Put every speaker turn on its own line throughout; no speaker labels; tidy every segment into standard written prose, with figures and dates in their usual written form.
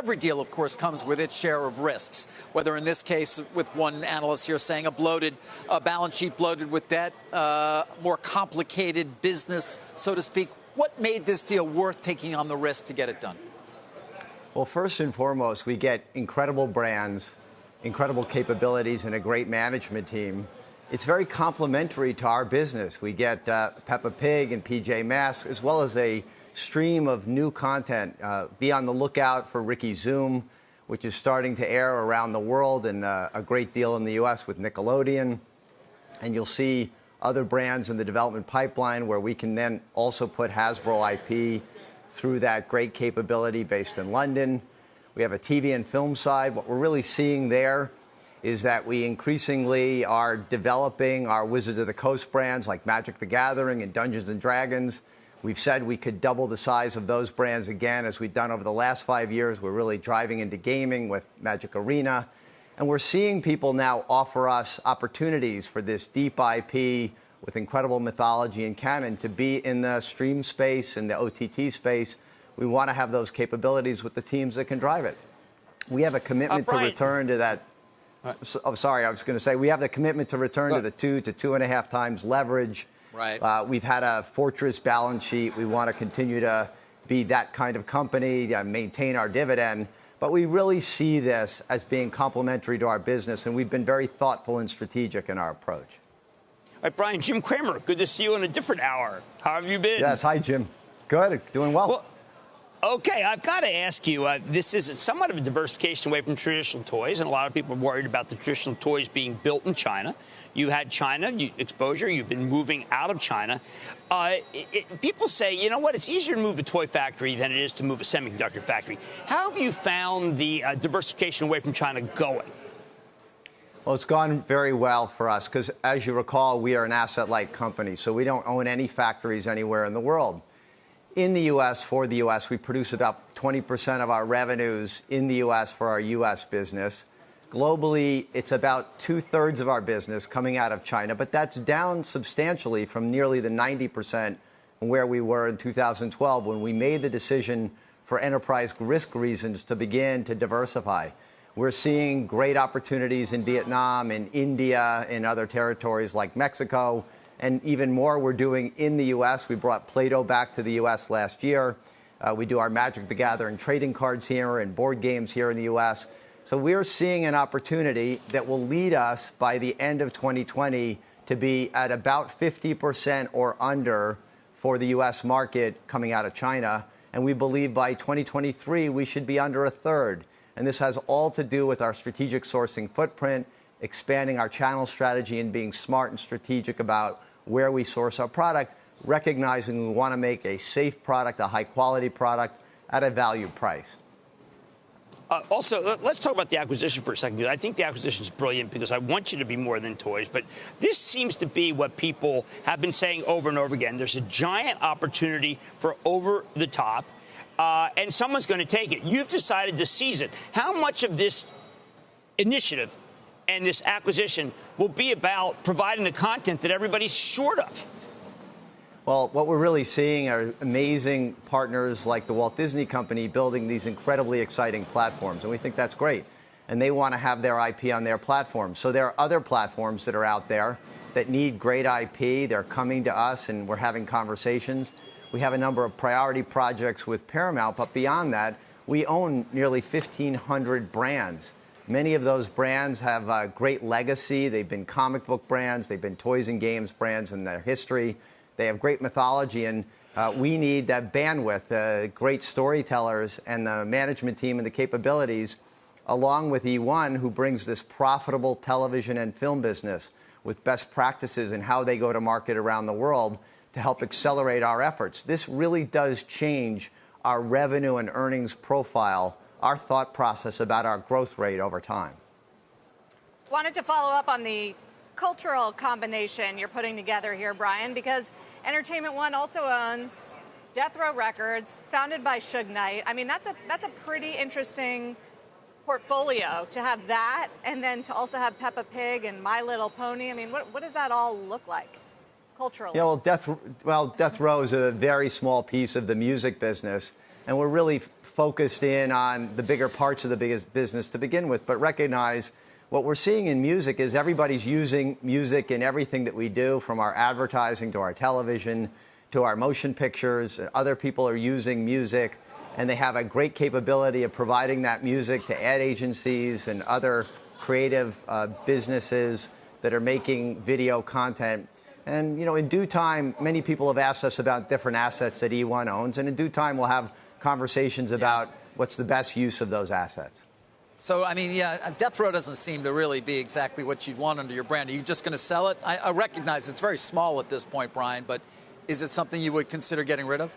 every deal, of course, comes with its share of risks, whether in this case, with one analyst here saying a bloated balance sheet bloated with debt, more complicated business, so to speak. What made this deal worth taking on the risk to get it done?
Well, first and foremost, we get incredible brands, incredible capabilities, and a great management team. It's very complementary to our business. We get Peppa Pig and PJ Masks, as well as a stream of new content. Be on the lookout for Ricky Zoom, which is starting to air around the world, and a great deal in the U.S. with Nickelodeon. And you'll see other brands in the development pipeline where we can then also put Hasbro IP through that great capability based in London. We have a TV and film side. What we're really seeing there is that we increasingly are developing our Wizards of the Coast brands like Magic the Gathering and Dungeons and Dragons. We've said we could double the size of those brands again, as we've done over the last 5 years. We're really driving into gaming with Magic Arena. And we're seeing people now offer us opportunities for this deep IP with incredible mythology and canon to be in the stream space and the OTT space. We want to have those capabilities with the teams that can drive it. We have a commitment to return to that. Oh, sorry, I was going to say we have the commitment to return to the 2 to 2.5 times leverage.
Right.
We've had a fortress balance sheet. We want to continue to be that kind of company, maintain our dividend. But we really see this as being complementary to our business, and we've been very thoughtful and strategic in our approach.
All right, Brian, Jim Cramer, good to see you in a different hour. How have you been?
Yes, hi, Jim. Good, doing well.
Okay, I've got to ask you, this is somewhat of a diversification away from traditional toys, and a lot of people are worried about the traditional toys being built in China. You had China exposure. You've been moving out of China. People say, you know what, it's easier to move a toy factory than it is to move a semiconductor factory. How have you found the diversification away from China going?
Well, it's gone very well for us because, as you recall, we are an asset-light company, so we don't own any factories anywhere in the world. In the U.S., for the U.S., we produce about 20% of our revenues in the U.S. for our U.S. business. Globally, it's about 2/3 of our business coming out of China, but that's down substantially from nearly the 90% where we were in 2012 when we made the decision for enterprise risk reasons to begin to diversify. We're seeing great opportunities in Vietnam, in India, in other territories like Mexico. And even more we're doing in the U.S. We brought Play-Doh back to the U.S. last year. We do our Magic the Gathering trading cards here and board games here in the U.S. So we're seeing an opportunity that will lead us by the end of 2020 to be at about 50% or under for the U.S. market coming out of China. And we believe by 2023 we should be under 1/3. And this has all to do with our strategic sourcing footprint, expanding our channel strategy, and being smart and strategic about where we source our product, recognizing we want to make a safe product, a high-quality product at a value price.
Also, let's talk about the acquisition for a second, because I think the acquisition is brilliant because I want you to be more than toys. But this seems to be what people have been saying over and over again. There's a giant opportunity for over-the-top, and someone's going to take it. You've decided to seize it. How much of this initiative and this acquisition will be about providing the content that everybody's short of?
Well, what we're really seeing are amazing partners like the Walt Disney Company building these incredibly exciting platforms, and we think that's great. And they want to have their IP on their platform. So there are other platforms that are out there that need great IP. They're coming to us, and we're having conversations. We have a number of priority projects with Paramount, but beyond that, we own nearly 1,500 brands. Many of those brands have a great legacy. They've been comic book brands. They've been toys and games brands in their history. They have great mythology, and we need that bandwidth, great storytellers and the management team and the capabilities, along with eOne, who brings this profitable television and film business with best practices in how they go to market around the world to help accelerate our efforts. This really does change our revenue and earnings profile, our thought process about our growth rate over time.
Wanted to follow up on the cultural combination you're putting together here, Brian, because Entertainment One also owns Death Row Records, founded by Suge Knight. I mean, that's a pretty interesting portfolio to have that, and then to also have Peppa Pig and My Little Pony. I mean, what does that all look like culturally?
Yeah, well, Death Row is a very small piece of the music business. And we're really focused in on the bigger parts of the biggest business to begin with, but recognize what we're seeing in music is everybody's using music in everything that we do, from our advertising to our television to our motion pictures. Other people are using music, and they have a great capability of providing that music to ad agencies and other creative businesses that are making video content. And, in due time, many people have asked us about different assets that eOne owns, and in due time, we'll have conversations about what's the best use of those assets.
So, Death Row doesn't seem to really be exactly what you'd want under your brand. Are you just going to sell it? I recognize it's very small at this point, Brian, but is it something you would consider getting rid of?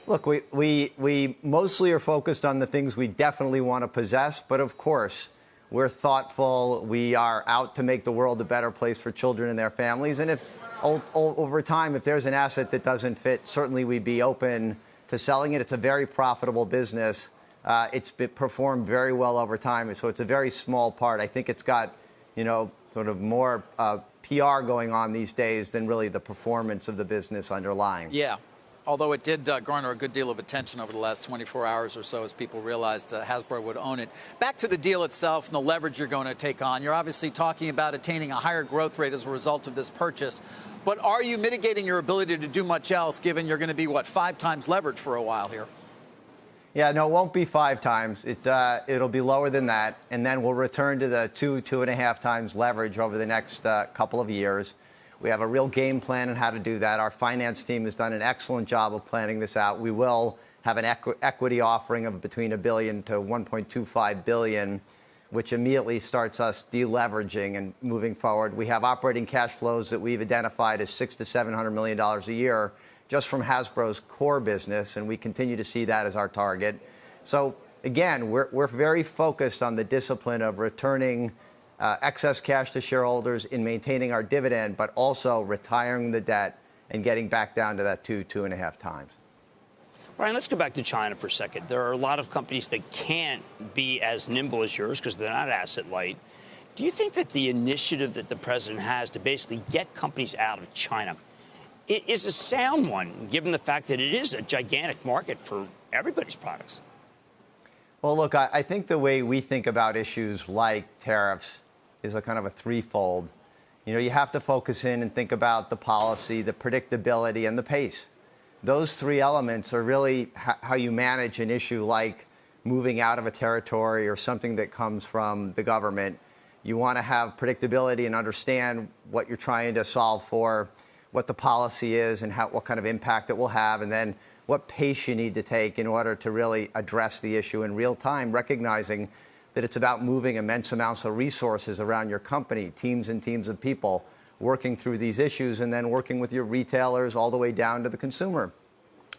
Look, we mostly are focused on the things we definitely want to possess, but of course, we're thoughtful. We are out to make the world a better place for children and their families. And if over time, if there's an asset that doesn't fit, certainly we'd be open to selling it. It's a very profitable business. It's been performed very well over time, so it's a very small part. I think it's got, sort of more PR going on these days than really the performance of the business underlying.
Yeah. Although it did garner a good deal of attention over the last 24 hours or so as people realized Hasbro would own it. Back to the deal itself and the leverage you're going to take on. You're obviously talking about attaining a higher growth rate as a result of this purchase. But are you mitigating your ability to do much else, given you're going to be, 5 times leverage for a while here?
Yeah, no, it won't be 5 times. It'll be lower than that. And then we'll return to the 2.5 times leverage over the next couple of years. We have a real game plan on how to do that. Our finance team has done an excellent job of planning this out. We will have an equity offering of between $1 billion to $1.25 billion, which immediately starts us deleveraging and moving forward. We have operating cash flows that we've identified as $600 to $700 million a year just from Hasbro's core business, and we continue to see that as our target. So again, we're very focused on the discipline of returning excess cash to shareholders in maintaining our dividend, but also retiring the debt and getting back down to that 2.5 times.
Brian, let's go back to China for a second. There are a lot of companies that can't be as nimble as yours because they're not asset light. Do you think that the initiative that the president has to basically get companies out of China is a sound one, given the fact that it is a gigantic market for everybody's products?
Well, look, I think the way we think about issues like tariffs is a kind of a threefold. You have to focus in and think about the policy, the predictability, and the pace. Those 3 elements are really how you manage an issue like moving out of a territory or something that comes from the government. You want to have predictability and understand what you're trying to solve for, what the policy is, and what kind of impact it will have, and then what pace you need to take in order to really address the issue in real time, recognizing that it's about moving immense amounts of resources around your company, teams and teams of people working through these issues, and then working with your retailers all the way down to the consumer.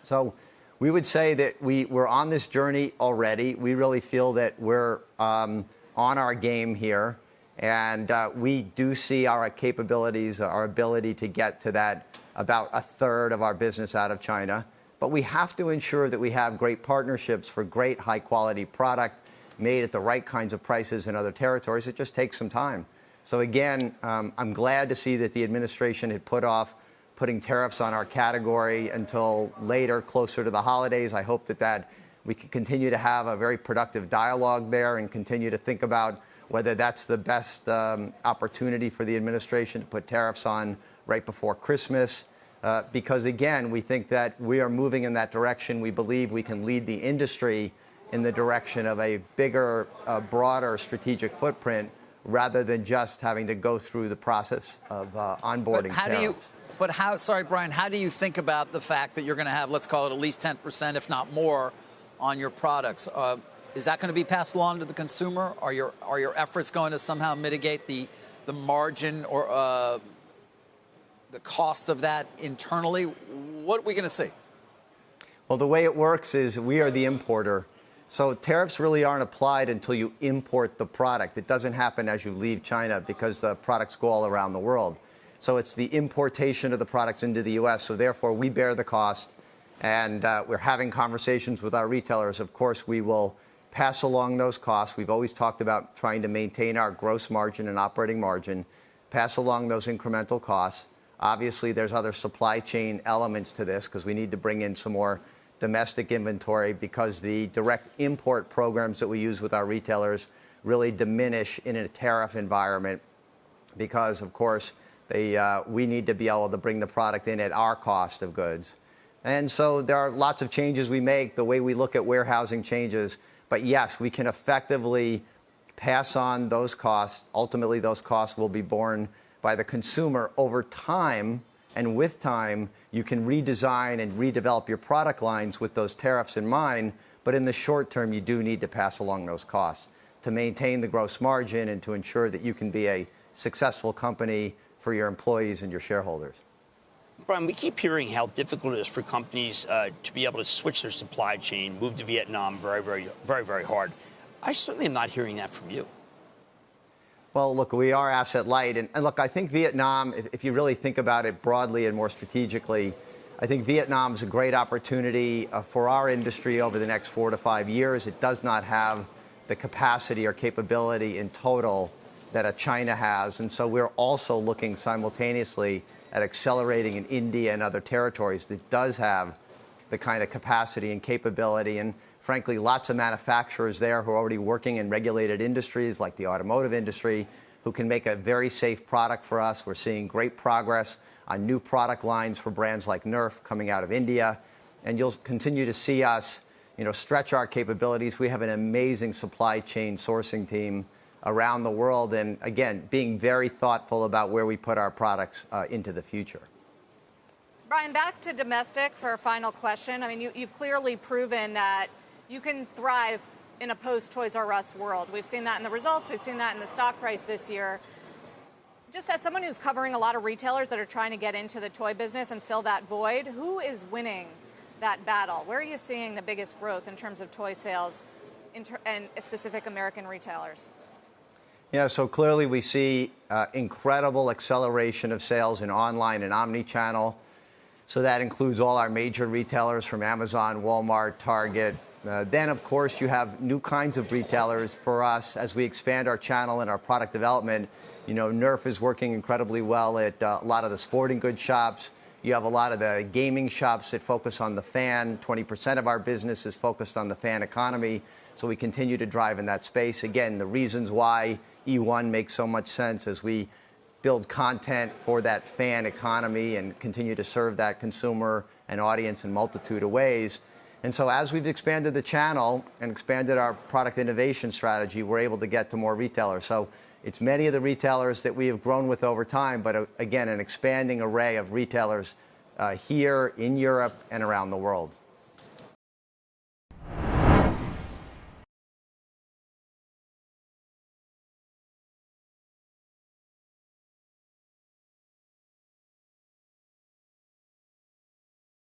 So we would say that we're on this journey already. We really feel that we're on our game here, and we do see our capabilities, our ability to get to that about a third of our business out of China. But we have to ensure that we have great partnerships for great high-quality product made at the right kinds of prices in other territories. It just takes some time. So again, I'm glad to see that the administration had put off putting tariffs on our category until later, closer to the holidays. I hope that we can continue to have a very productive dialogue there and continue to think about whether that's the best opportunity for the administration to put tariffs on right before Christmas. Because, again, we think that we are moving in that direction. We believe we can lead the industry in the direction of a bigger, broader strategic footprint rather than just having to go through the process of onboarding tariffs.
Sorry, Brian, how do you think about the fact that you're going to have, let's call it at least 10%, if not more, on your products? Is that going to be passed along to the consumer? Are your efforts going to somehow mitigate the margin or the cost of that internally? What are we going to see?
Well, the way it works is we are the importer. So tariffs really aren't applied until you import the product. It doesn't happen as you leave China because the products go all around the world. So it's the importation of the products into the U.S. So therefore, we bear the cost. And we're having conversations with our retailers. Of course, we will pass along those costs. We've always talked about trying to maintain our gross margin and operating margin, pass along those incremental costs. Obviously, there's other supply chain elements to this because we need to bring in some more domestic inventory because the direct import programs that we use with our retailers really diminish in a tariff environment because, of course, we need to be able to bring the product in at our cost of goods. And so there are lots of changes we make, the way we look at warehousing changes. But yes, we can effectively pass on those costs. Ultimately, those costs will be borne by the consumer over time. And with time, you can redesign and redevelop your product lines with those tariffs in mind. But in the short term, you do need to pass along those costs to maintain the gross margin and to ensure that you can be a successful company for your employees and your shareholders.
Brian, we keep hearing how difficult it is for companies to be able to switch their supply chain, move to Vietnam very hard. I certainly am not hearing that from you.
Well, look, we are asset light. And look, I think Vietnam, if you really think about it broadly and more strategically, I think Vietnam is a great opportunity for our industry over the next 4 to 5 years. It does not have the capacity or capability in total that China has. And so we're also looking simultaneously at accelerating in India and other territories that does have the kind of capacity and capability. And frankly, lots of manufacturers there who are already working in regulated industries like the automotive industry who can make a very safe product for us. We're seeing great progress on new product lines for brands like Nerf coming out of India. And you'll continue to see us, stretch our capabilities. We have an amazing supply chain sourcing team around the world, and again, being very thoughtful about where we put our products into the future.
Brian, back to domestic for a final question. I mean, you've clearly proven that you can thrive in a post-Toys R Us world. We've seen that in the results. We've seen that in the stock price this year. Just as someone who's covering a lot of retailers that are trying to get into the toy business and fill that void, who is winning that battle? Where are you seeing the biggest growth in terms of toy sales and specific American retailers?
Yeah, so clearly we see incredible acceleration of sales in online and omni-channel. So that includes all our major retailers from Amazon, Walmart, Target. Then, of course, you have new kinds of retailers for us as we expand our channel and our product development. Nerf is working incredibly well at a lot of the sporting goods shops. You have a lot of the gaming shops that focus on the fan. 20% of our business is focused on the fan economy. So we continue to drive in that space. Again, the reasons why eOne makes so much sense as we build content for that fan economy and continue to serve that consumer and audience in multitude of ways. And so as we've expanded the channel and expanded our product innovation strategy, we're able to get to more retailers. So it's many of the retailers that we have grown with over time, but again, an expanding array of retailers here in Europe and around the world.